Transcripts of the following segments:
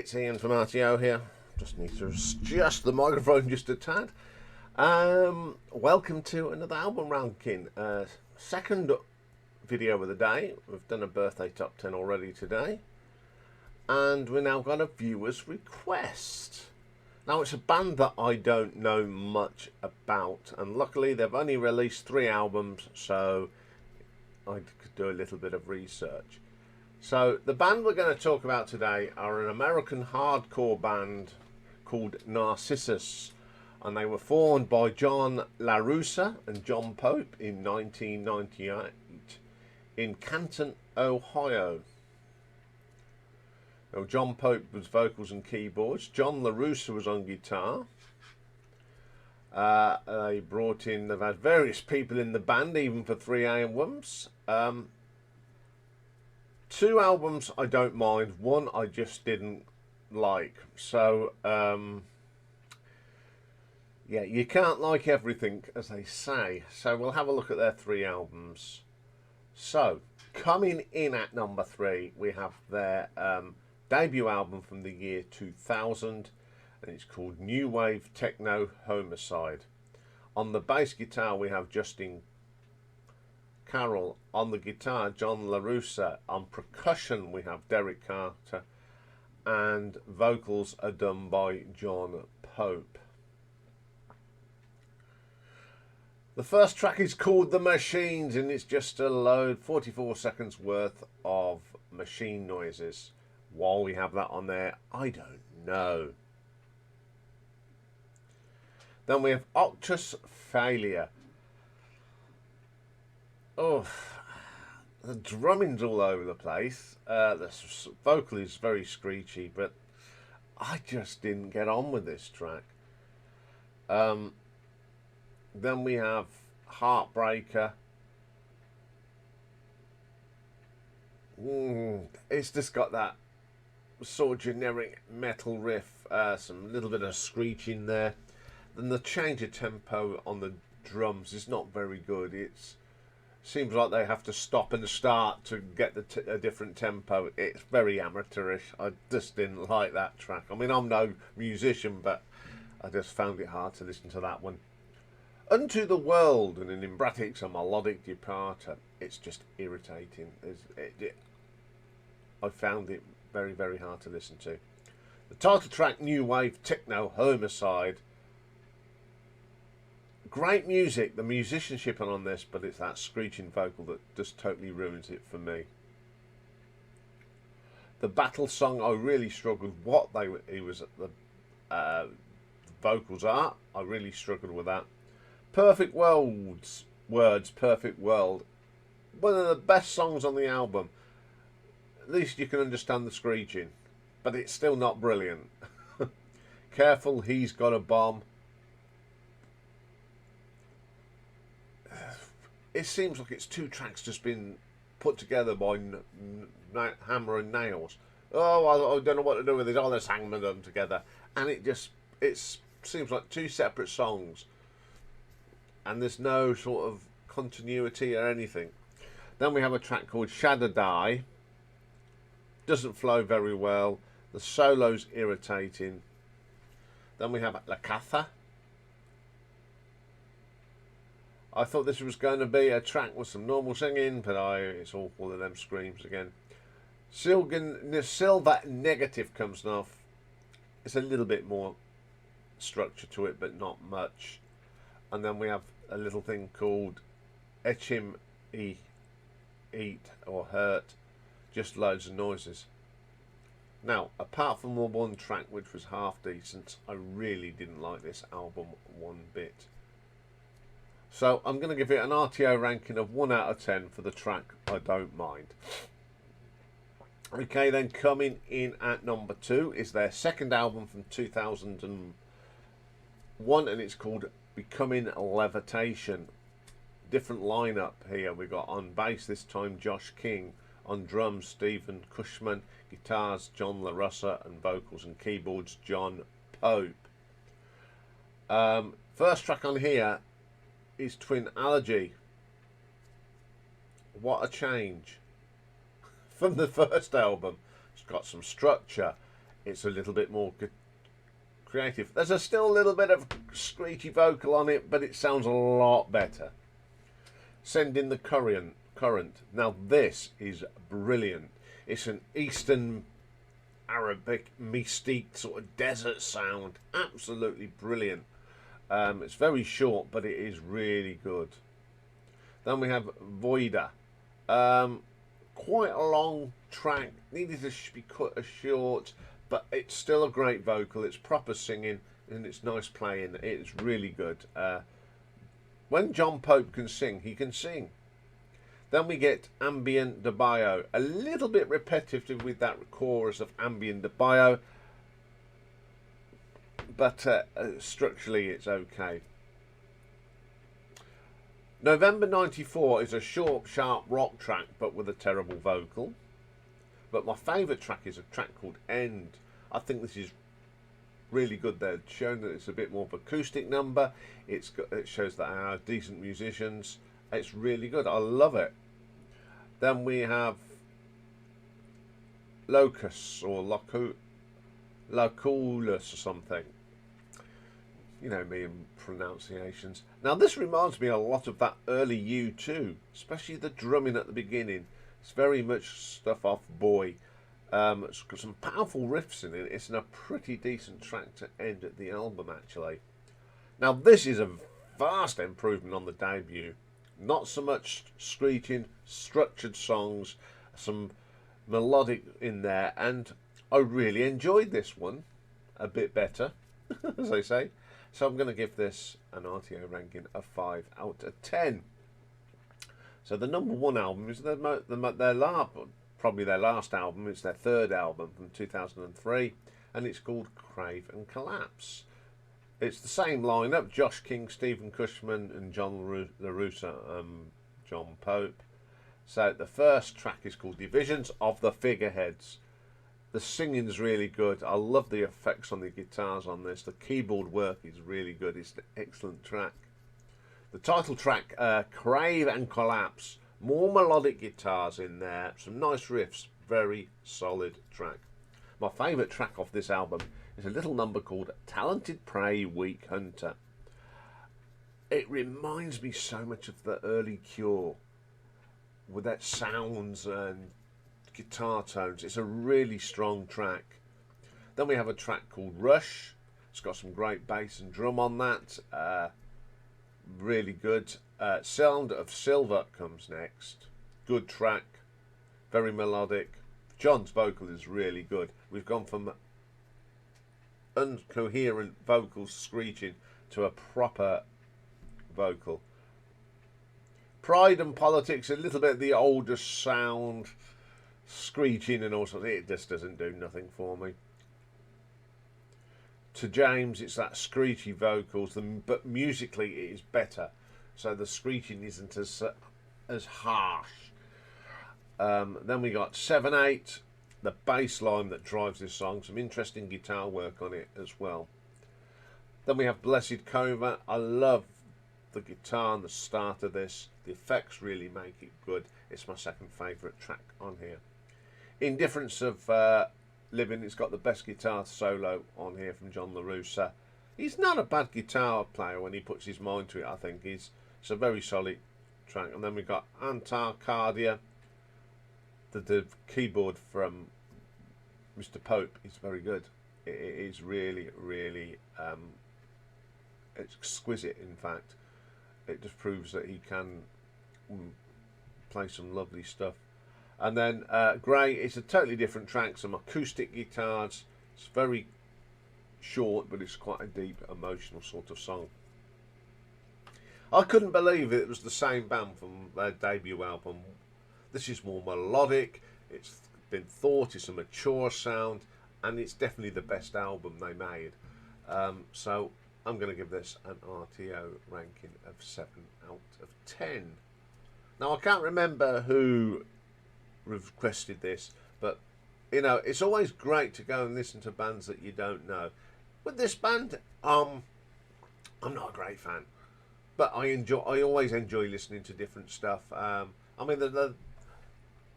it's Ian from RTO here. Just need to adjust the microphone just a tad. Welcome to another album ranking. Second video of the day. We've done a birthday top 10 already today. And we now got a viewer's request. Now it's a band that I don't know much about. And luckily they've only released 3 albums. So I could do a little bit of research. So the band we're going to talk about today are an American hardcore band called Narcissus, and they were formed by John LaRussa and John Pope in 1998 in Canton, Ohio. Now, John Pope was vocals and keyboards. John LaRussa was on guitar. They've had various people in the band, even for 3 albums. 2 albums I don't mind, 1 I just didn't like. So, yeah, you can't like everything, as they say. So we'll have a look at their 3 albums. So, coming in at number 3, we have their debut album from the year 2000, and it's called Newwave, Techno, Homicide. On the bass guitar, we have Justin Carroll. On the guitar, John LaRussa. On percussion, we have Derek Carter. And vocals are done by John Pope. The first track is called The Machines, and it's just a load, 44 seconds worth of machine noises. While we have that on there, I don't know. Then we have Octus Failure. Oh, the drumming's all over the place. The vocal is very screechy, but I just didn't get on with this track. Then we have Heartbreaker. It's just got that sort of generic metal riff, some little bit of screeching there. Then the change of tempo on the drums is not very good. It's seems like they have to stop and start to get a different tempo. It's very amateurish. I just didn't like that track. I mean, I'm no musician, but I just found it hard to listen to that one. Unto the World, and in brackets a melodic departure. It's just irritating. I found it very, very hard to listen to. The title track, Newwave, Techno, Homicide. Great music, the musicianship on this, but it's that screeching vocal that just totally ruins it for me. The battle song, I really struggled. The vocals are. I really struggled with that. Perfect Words, Perfect World. One of the best songs on the album. At least you can understand the screeching, but it's still not brilliant. Careful, He's Got a Bomb. It seems like it's 2 tracks just been put together by hammer and nails. Oh, I don't know what to do with it. Oh, let's hang them together. And it seems like 2 separate songs. And there's no sort of continuity or anything. Then we have a track called Shadow Die. Doesn't flow very well. The solo's irritating. Then we have La Catha. I thought this was going to be a track with some normal singing, but it's all one of them screams again. Silver Negative comes off. It's a little bit more structure to it, but not much. And then we have a little thing called Etchim Eat or Hurt. Just loads of noises. Now, apart from the 1 track, which was half decent, I really didn't like this album one bit. So I'm going to give it an RTO ranking of 1 out of 10 for the track I don't mind. Okay, then coming in at number 2 is their second album from 2001, and it's called Becoming Levitation. Different lineup here. We got on bass this time Josh King, on drums Stephen Cushman, guitars John LaRussa, and vocals and keyboards John Pope. First track on here is Twin Allergy. What a change from the first album. It's got some structure. it's a little bit more creative. There's still a little bit of screechy vocal on it, but it sounds a lot better. Send in the current. Now this is brilliant. It's an Eastern Arabic mystique sort of desert sound. Absolutely brilliant. It's very short, but it is really good. Then we have Voida. Quite a long track. Needed to be cut short, but it's still a great vocal. It's proper singing and it's nice playing. It's really good. When John Pope can sing, he can sing. Then we get Ambient de Bio. A little bit repetitive with that chorus of Ambient de Bio, but structurally it's okay. November 94 is a short, sharp rock track, but with a terrible vocal. But my favourite track is a track called End. I think this is really good. They're showing that it's a bit more of an acoustic number. It shows that they are decent musicians. It's really good. I love it. Then we have Locus or Loculus or something. You know me and pronunciations. Now this reminds me a lot of that early U2, especially the drumming at the beginning. It's very much stuff off Boy. It's got some powerful riffs in it. It's a pretty decent track to end at the album, actually. Now this is a vast improvement on the debut. Not so much screeching, structured songs, some melodic in there, and I really enjoyed this one a bit better, as I say. So I'm going to give this an RTO ranking of 5 out of 10. So the number one album is probably their last album. It's their third album from 2003, and it's called Crave and Collapse. It's the same lineup: Josh King, Stephen Cushman, and John LaRussa, John Pope. So the first track is called Divisions of the Figureheads. The singing's really good. I love the effects on the guitars on this. The keyboard work is really good. It's an excellent track. The title track, Crave and Collapse. More melodic guitars in there. Some nice riffs. Very solid track. My favourite track off this album is a little number called Talented Prey Weak Hunter. It reminds me so much of the early Cure with that sounds and guitar tones. It's a really strong track. Then we have a track called Rush. It's got some great bass and drum on that. Really good. Sound of Silver comes next. Good track. Very melodic. John's vocal is really good. We've gone from incoherent vocals screeching to a proper vocal. Pride and Politics, a little bit of the older sound, screeching and all sorts. It just doesn't do nothing for me. To James, it's that screechy vocals, but musically it is better. So the screeching isn't as harsh. Then we got 7/8, the bass line that drives this song. Some interesting guitar work on it as well. Then we have Blessed Coma. I love the guitar and the start of this. The effects really make it good. It's my second favourite track on here. Indifference of Living. It's got the best guitar solo on here from John LaRussa. He's not a bad guitar player when he puts his mind to it. I think it's a very solid track. And then we've got Antarcadia. The keyboard from Mr. Pope is very good. It is really, really exquisite. In fact, it just proves that he can play some lovely stuff. And then Grey, it's a totally different track. Some acoustic guitars. It's very short, but it's quite a deep, emotional sort of song. I couldn't believe it was the same band from their debut album. This is more melodic. It's been thought. It's a mature sound, and it's definitely the best album they made. So I'm going to give this an RTO ranking of 7 out of 10. Now I can't remember who requested this, but you know, it's always great to go and listen to bands that you don't know. With this band, I'm not a great fan, but I always enjoy listening to different stuff. I mean,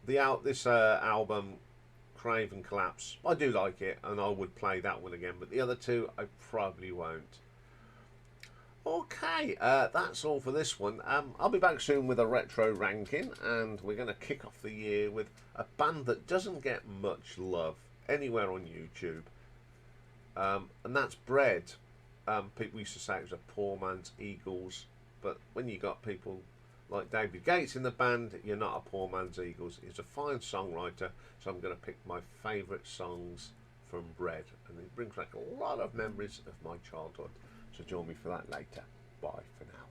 this album Crave and Collapse. I do like it, and I would play that one again, but the other two I probably won't. Okay, that's all for this one. I'll be back soon with a retro ranking, and we're going to kick off the year with a band that doesn't get much love anywhere on YouTube, and that's Bread. People used to say it was a poor man's Eagles, but when you got people like David Gates in the band, you're not a poor man's Eagles. He's a fine songwriter, so I'm going to pick my favourite songs from Bread, and it brings back a lot of memories of my childhood. So join me for that later. Bye for now.